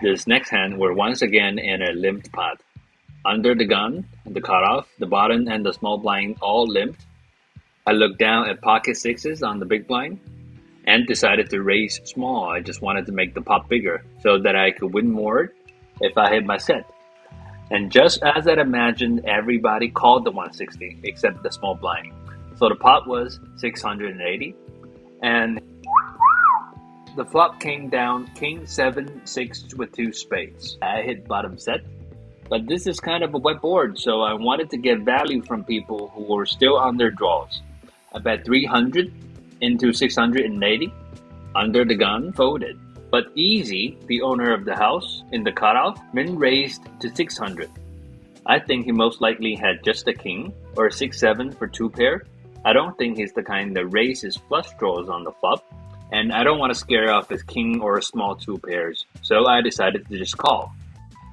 This next hand, we're once again in a limped pot. Under the gun, the cutoff, the bottom and the small blind all limped. I looked down at pocket sixes on the big blind and decided to raise small. I just wanted to make the pot bigger so that I could win more if I hit my set. And just as I'd imagined, everybody called the 160 except the small blind. So the pot was 680 and the flop came down king 7-6 with 2 spades. I hit bottom set, but this is kind of a wet board, so I wanted to get value from people who were still on their draws. I bet 300 into 680. Under the gun, folded. But Easy, the owner of the house, in the cutoff, min raised to 600. I think he most likely had just a king, or a 6-7 for 2 pair. I don't think he's the kind that raises flush draws on the flop, and I don't want to scare off his king or a small 2 pairs, so I decided to just call.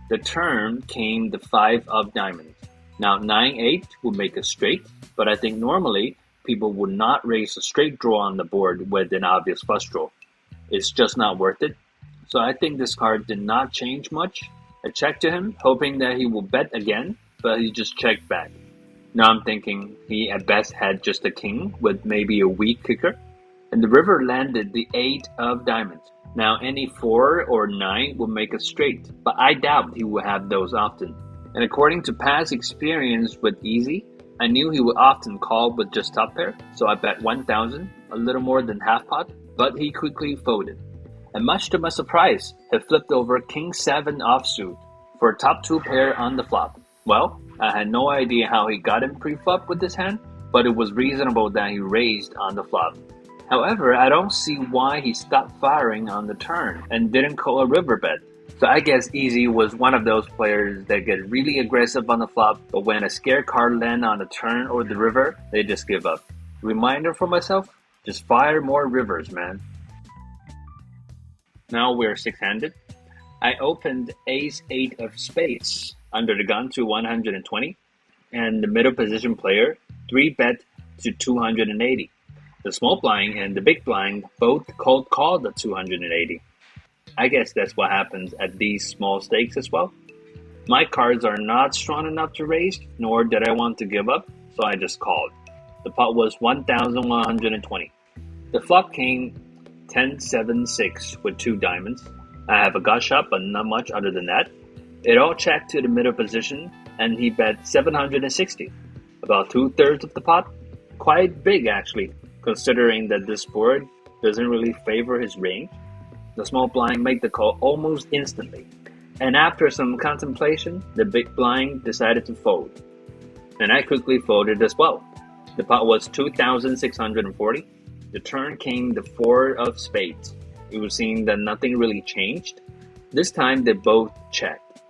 The turn came the 5 of diamonds. Now 9-8 would make a straight, but I think normally people would not raise a straight draw on the board with an obvious flush draw. It's just not worth it. So I think this card did not change much. I checked to him, hoping that he will bet again, but he just checked back. Now I'm thinking he at best had just a king with maybe a weak kicker. And the river landed the 8 of diamonds. Now any 4 or 9 will make a straight, but I doubt he will have those often. And according to past experience with Easy, I knew he would often call with just top pair, so I bet 1,000, a little more than half pot, but he quickly folded. And much to my surprise, he flipped over king 7 offsuit for a top 2 pair on the flop. Well, I had no idea how he got in pre-flop with this hand, but it was reasonable that he raised on the flop. However, I don't see why he stopped firing on the turn and didn't call a river bet. So I guess Easy was one of those players that get really aggressive on the flop, but when a scare card lands on the turn or the river, they just give up. Reminder for myself, just fire more rivers, man. Now we're 6-handed. I opened ace-8 of spades under the gun to 120, and the middle position player 3-bet to 280. The small blind and the big blind both cold called the 280. I guess that's what happens at these small stakes as well. My cards are not strong enough to raise, nor did I want to give up, so I just called. The pot was 1,120. The flop came 10-7-6 with 2 diamonds. I have a gut shot, but not much other than that. It all checked to the middle position, and he bet 760. About 2/3 of the pot. Quite big, actually, considering that this board doesn't really favor his range. The small blind made the call almost instantly. And after some contemplation, the big blind decided to fold. And I quickly folded as well. The pot was 2,640. The turn came the 4 of spades. It was seen that nothing really changed. This time they both checked.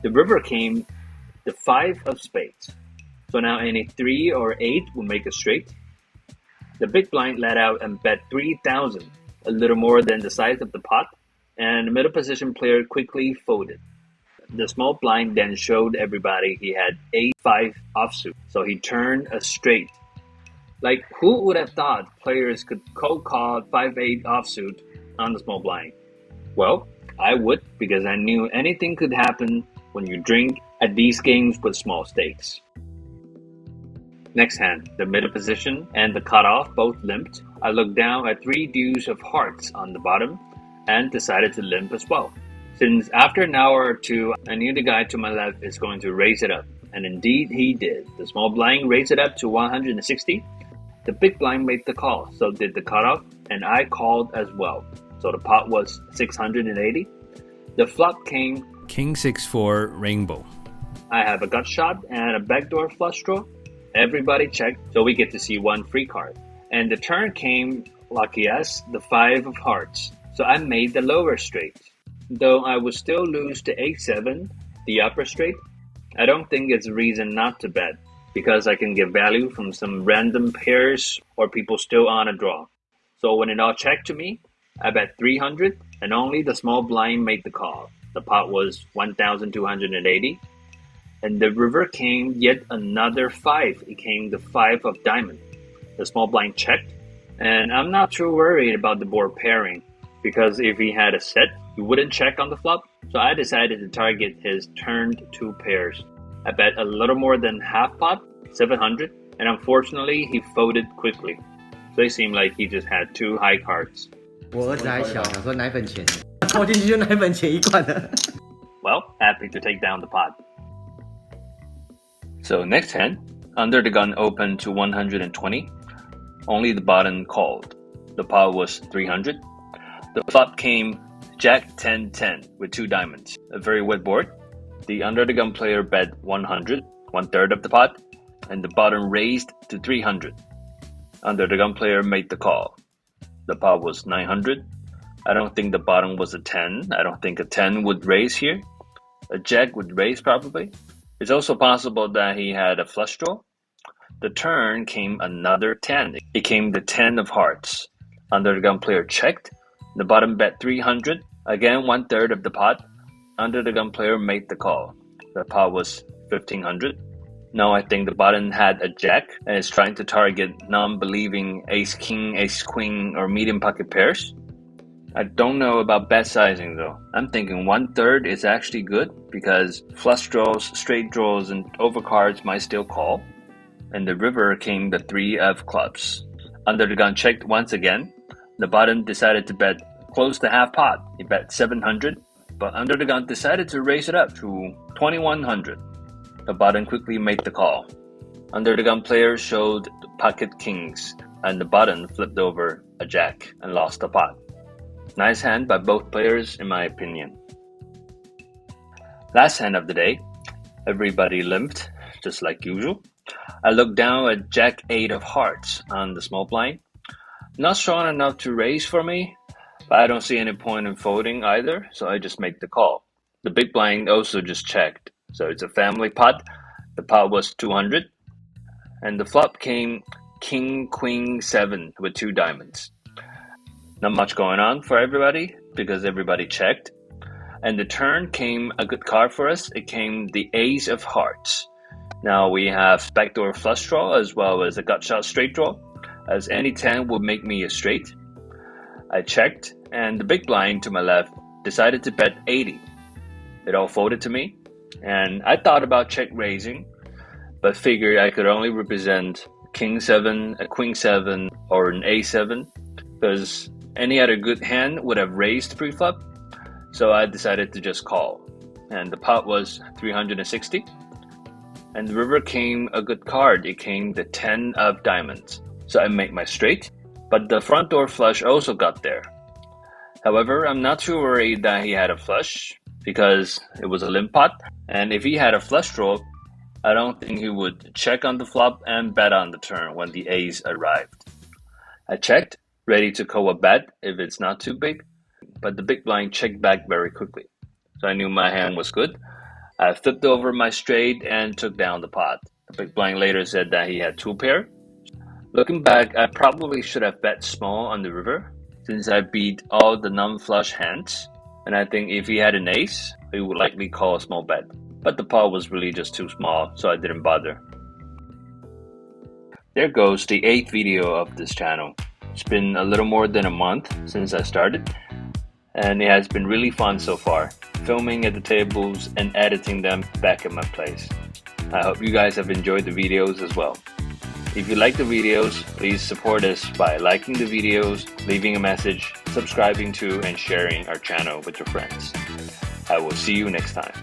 The river came the 5 of spades. So now any 3 or 8 will make a straight. The big blind let out and bet 3,000, a little more than the size of the pot, and the middle position player quickly folded. The small blind then showed everybody he had 8-5 offsuit, so he turned a straight. Like, who would have thought players could cold call 5-8 offsuit on the small blind? Well, I would, because I knew anything could happen when you drink at these games with small stakes. Next hand, the middle position and the cutoff both limped. I looked down at 3 deuce of hearts on the bottom and decided to limp as well. Since after an hour or two, I knew the guy to my left is going to raise it up. And indeed he did. The small blind raised it up to 160. The big blind made the call, so did the cutoff, and I called as well. So the pot was 680. The flop came King 6-4 Rainbow. I have a gut shot and a backdoor flush draw. Everybody checked, so we get to see 1 free card. And the turn came, lucky us, the 5 of hearts. So I made the lower straight. Though I would still lose to 8-7, the upper straight, I don't think it's a reason not to bet, because I can get value from some random pairs or people still on a draw. So when it all checked to me, I bet 300, and only the small blind made the call. The pot was 1,280. And the river came yet another 5. It came the 5 of diamond. The small blind checked. And I'm not too worried about the board pairing, because if he had a set, he wouldn't check on the flop, so I decided to target his turned 2 pairs. I bet a little more than half pot, 700, and unfortunately he folded quickly. So it seemed like he just had 2 high cards. 我儿子还小，想说奶粉钱，投进去就奶粉钱1罐了。Well, happy to take down the pot. So next hand, under the gun opened to 120. Only the bottom called. The pot was 300. The flop came Jack 10-10 with 2 diamonds. A very wet board. The under the gun player bet 100, 1/3 of the pot, and the bottom raised to 300. Under the gun player made the call. The pot was 900. I don't think the bottom was a 10. I don't think a 10 would raise here. A jack would raise probably. It's also possible that he had a flush draw. The turn came another 10. It came the 10 of hearts. Under the gun player checked. The bottom bet 300. Again, 1/3 of the pot. Under the gun player made the call. The pot was 1500. Now I think the bottom had a jack and is trying to target non-believing ace king, ace queen, or medium pocket pairs. I don't know about bet sizing though. I'm thinking 1/3 is actually good because flush draws, straight draws, and overcards might still call. And the river came the 3 of clubs. Under the gun checked once again. The bottom decided to bet close to half pot. He bet 700, but under the gun decided to raise it up to 2100. The bottom quickly made the call. Under the gun player showed the pocket kings, and the bottom flipped over a jack and lost the pot. Nice hand by both players in my opinion. Last hand of the day, everybody limped, just like usual. I looked down at Jack 8 of hearts on the small blind. Not strong enough to raise for me, but I don't see any point in folding either, so I just make the call. The big blind also just checked, so it's a family pot. The pot was 200, and the flop came King, Queen, 7 with 2 diamonds. Not much going on for everybody because everybody checked. And the turn came a good card for us. It came the Ace of Hearts. Now we have backdoor flush draw as well as a gut shot straight draw, as any 10 would make me a straight. I checked, and the big blind to my left decided to bet 80. It all folded to me, and I thought about check raising, but figured I could only represent King 7, a Queen 7, or an A7, because any other good hand would have raised pre-flop, so I decided to just call. And the pot was 360. And the river came a good card. It came the 10 of diamonds. So I made my straight, but the front door flush also got there. However, I'm not too worried that he had a flush because it was a limp pot. And if he had a flush draw, I don't think he would check on the flop and bet on the turn when the ace arrived. I checked, ready to call a bet if it's not too big, but the big blind checked back very quickly. So I knew my hand was good. I flipped over my straight and took down the pot. The big blind later said that he had 2 pair. Looking back, I probably should have bet small on the river since I beat all the non-flush hands. And I think if he had an ace, he would likely call a small bet. But the pot was really just too small, so I didn't bother. There goes the 8th video of this channel. It's been a little more than a month since I started, and it has been really fun so far, filming at the tables and editing them back at my place. I hope you guys have enjoyed the videos as well. If you like the videos, please support us by liking the videos, leaving a message, subscribing to and sharing our channel with your friends. I will see you next time.